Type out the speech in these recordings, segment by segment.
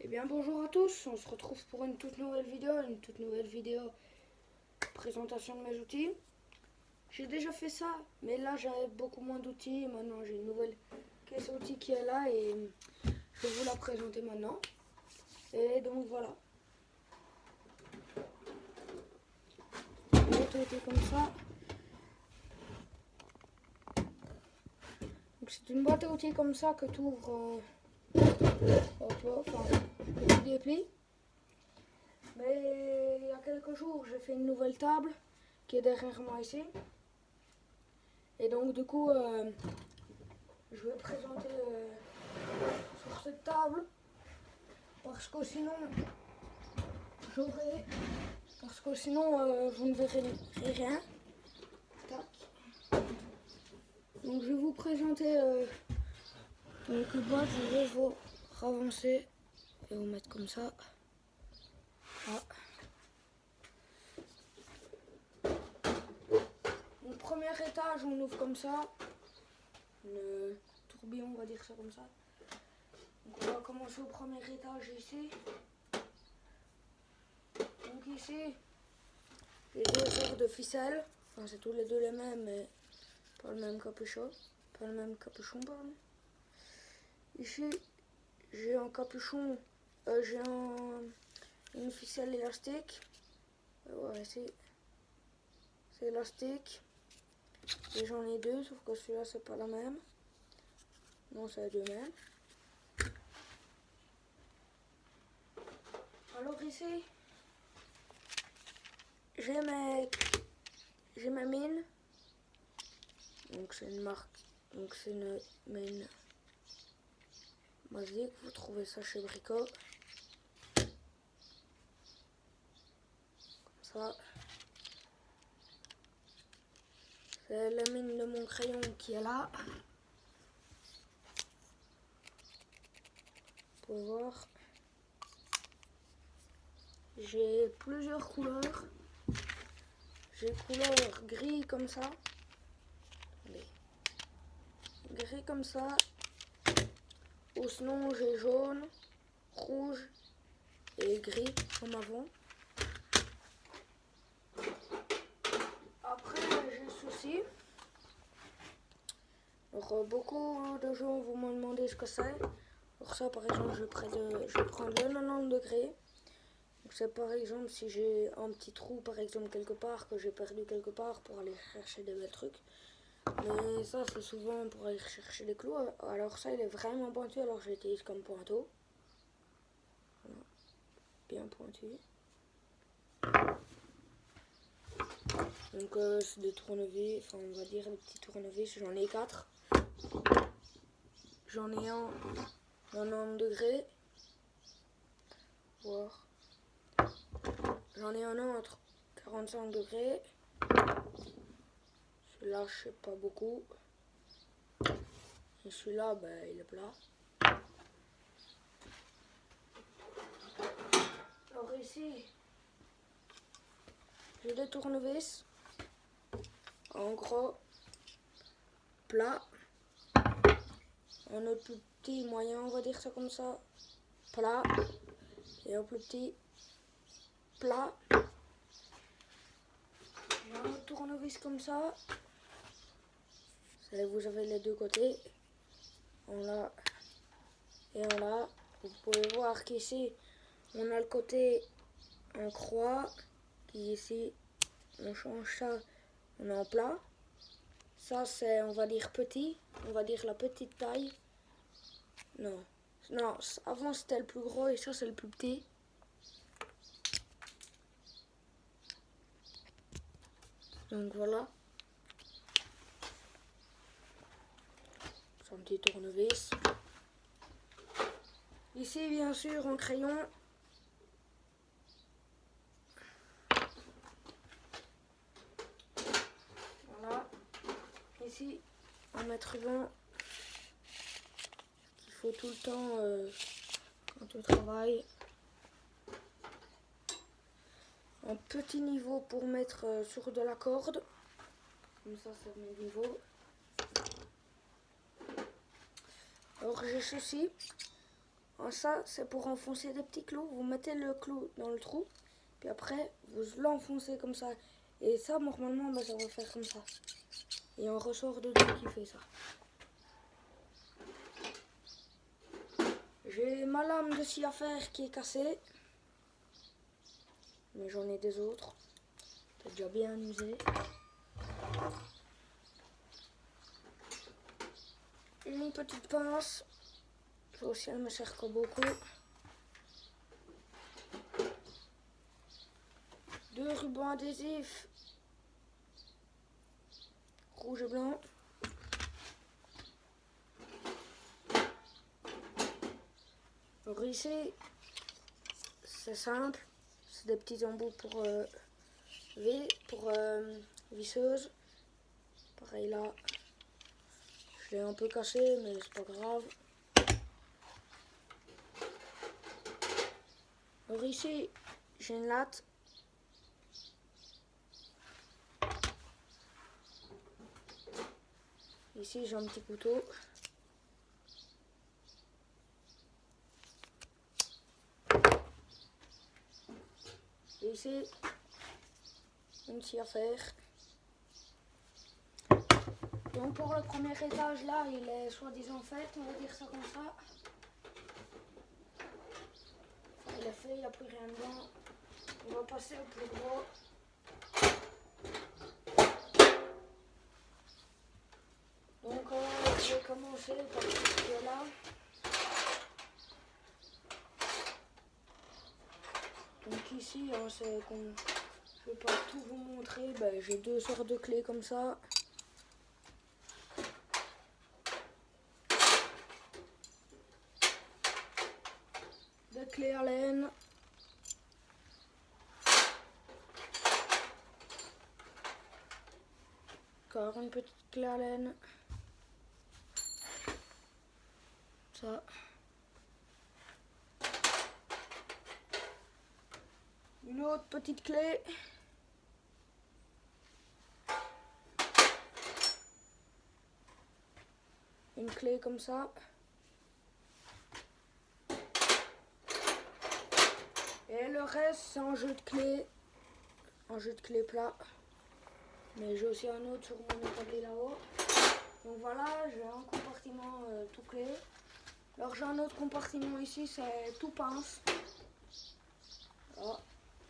Eh bien bonjour à tous, on se retrouve pour une toute nouvelle vidéo présentation de mes outils. J'ai déjà fait ça, mais là j'avais beaucoup moins d'outils. Maintenant j'ai une nouvelle caisse à outils qui est là et je vais vous la présenter maintenant. Et donc voilà. Une boîte à outils comme ça. Donc c'est une boîte à outils comme ça que tu ouvres, que tu déplies. Mais il y a quelques jours, j'ai fait une nouvelle table qui est derrière moi ici. Et donc du coup, je vais présenter sur cette table parce que sinon, vous ne verrez rien. Tac. Donc je vais vous présenter quelques boîtes. Je vais vous ravancer et vous mettre comme ça. Ah. Mon premier étage, on ouvre comme ça. Le tourbillon, on va dire ça comme ça. Donc on va commencer au premier étage ici. Donc ici, les deux sortes de ficelles. Enfin, c'est tous les deux les mêmes, mais pas le même capuchon. Pardon. Ici, j'ai un capuchon, une ficelle élastique. Ouais, c'est élastique. Et j'en ai deux, sauf que celui-là, c'est pas la même. Non, c'est les deux mêmes. Alors ici, j'ai ma mine. Donc c'est une marque. Donc c'est une mine basique. Vous trouvez ça chez Brico. Comme ça. C'est la mine de mon crayon qui est là. Vous pouvez voir. J'ai plusieurs couleurs. J'ai couleur gris comme ça. Gris comme ça. Ou sinon j'ai jaune, rouge et gris comme avant. Après j'ai ceci. Alors beaucoup de gens vont me demander ce que c'est. Pour ça par exemple je vais prendre le 90 degrés. C'est par exemple si j'ai un petit trou par exemple quelque part que j'ai perdu quelque part pour aller chercher des belles trucs. Mais ça c'est souvent pour aller chercher des clous. Alors ça il est vraiment pointu, alors je l'utilise comme pointeau. Voilà. Bien pointu. Donc c'est des tournevis, enfin on va dire des petits tournevis, j'en ai 4. J'en ai un 90 degrés. Voir. J'en ai un autre 45 degrés. Celui-là, je sais pas beaucoup. Et celui-là, ben, il est plat. Alors ici, j'ai des tournevis. En gros, plat. Un autre plus petit, moyen, on va dire ça comme ça. Plat. Et un plus petit, plat. J'ai un autre tournevis comme ça. Vous avez les deux côtés. En là et en là. Vous pouvez voir qu'ici, on a le côté en croix. Qui ici, on change ça, on est en plat. Ça, c'est, on va dire petit. On va dire la petite taille. Non, avant c'était le plus gros et ça, c'est le plus petit. Donc voilà. C'est un petit tournevis. Ici, bien sûr, en crayon. Voilà. Ici, un mètre ruban qu'il faut tout le temps quand on travaille. Un petit niveau pour mettre sur de la corde. Comme ça, c'est mes niveaux. Alors j'ai ceci. Ça, c'est pour enfoncer des petits clous. Vous mettez le clou dans le trou, puis après, vous l'enfoncez comme ça. Et ça, normalement, ben, ça va faire comme ça. Et un ressort dedans qui fait ça. J'ai ma lame de scie à faire qui est cassée. Mais j'en ai des autres. C'est déjà bien usé. Une petite pince. Ça aussi, elle me sert que beaucoup. 2 rubans adhésifs. Rouge et blanc. Alors ici, c'est simple. C'est des petits embouts pour visseuse. Pareil là. Je l'ai un peu cassé, mais c'est pas grave. Alors ici, j'ai une latte. Ici, j'ai un petit couteau. Et ici, une scie à faire. Donc pour le premier étage là, il est soi-disant fait, on va dire ça comme ça. Il est fait, il n'y a plus rien dedans. On va passer au plus gros. Donc je vais commencer par ce là. Donc ici, hein, c'est comme je ne vais pas tout vous montrer, ben, j'ai 2 sortes de clés comme ça. Des clés à laine. Encore une petite clé à laine. Ça. Une autre petite clé. Une clé comme ça. Et le reste, c'est un jeu de clés. Un jeu de clés plat. Mais j'ai aussi un autre sur mon établi là-haut. Donc voilà, j'ai un compartiment tout clé. Alors j'ai un autre compartiment ici, c'est tout pince.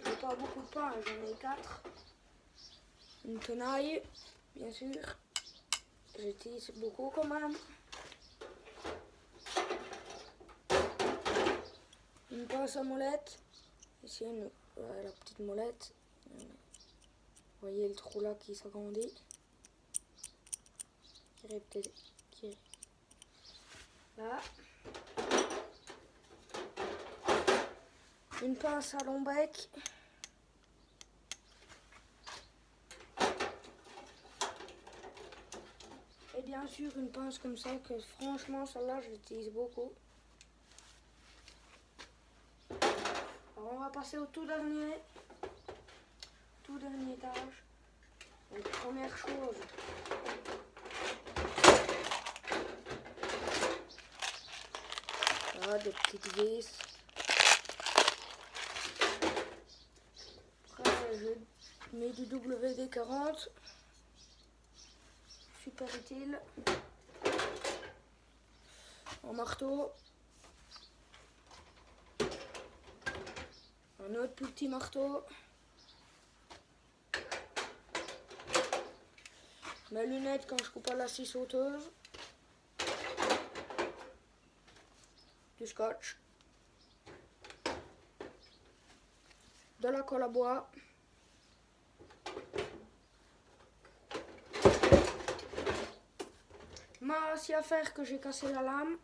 J'ai pas beaucoup de pince, j'en ai 4. Une tenaille, bien sûr. J'utilise beaucoup quand même. Une pince à molette. Ici la petite molette. Vous voyez le trou là qui s'agrandit. Là. Une pince à long bec. Et bien sûr une pince comme ça que franchement celle-là je l'utilise beaucoup. Alors on va passer au tout dernier étage. Donc première chose, là, des petites vis. Après je mets du WD-40. Super utile. Un marteau. Un autre plus petit marteau. Mes lunettes quand je coupe à la scie sauteuse. Du scotch. De la colle à bois. Ma scie à faire que j'ai cassé la lame.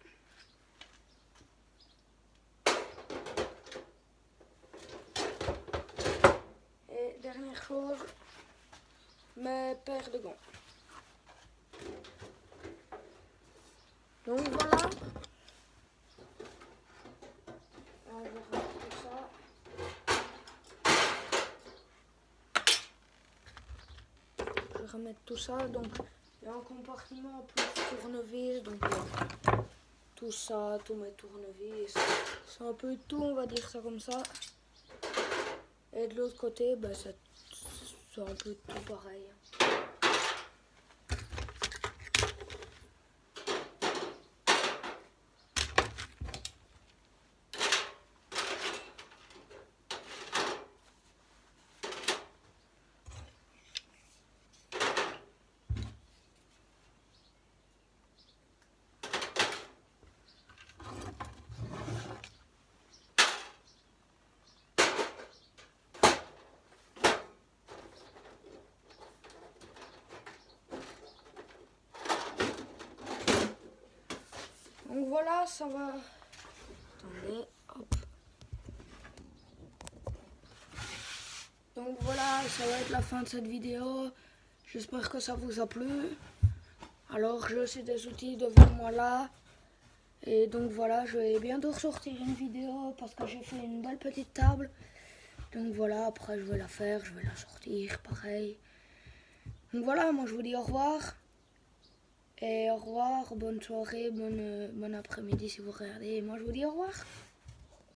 Et dernière chose, mes paires de gants. Donc voilà. On va remettre tout ça. Je vais remettre tout ça. Donc il y a un compartiment plus tournevis. Donc tout ça, tous mes tournevis. C'est un peu tout, on va dire ça comme ça. Et de l'autre côté, bah, c'est un peu tout pareil. Donc voilà, ça va. Attendez, hop. Donc voilà, ça va être la fin de cette vidéo. J'espère que ça vous a plu. Alors, j'ai aussi des outils devant moi là. Et donc voilà, je vais bientôt ressortir une vidéo parce que j'ai fait une belle petite table. Donc voilà, après je vais la faire, je vais la sortir, pareil. Donc voilà, moi je vous dis au revoir. Et au revoir, bonne soirée, bon après-midi si vous regardez. Et moi je vous dis au revoir.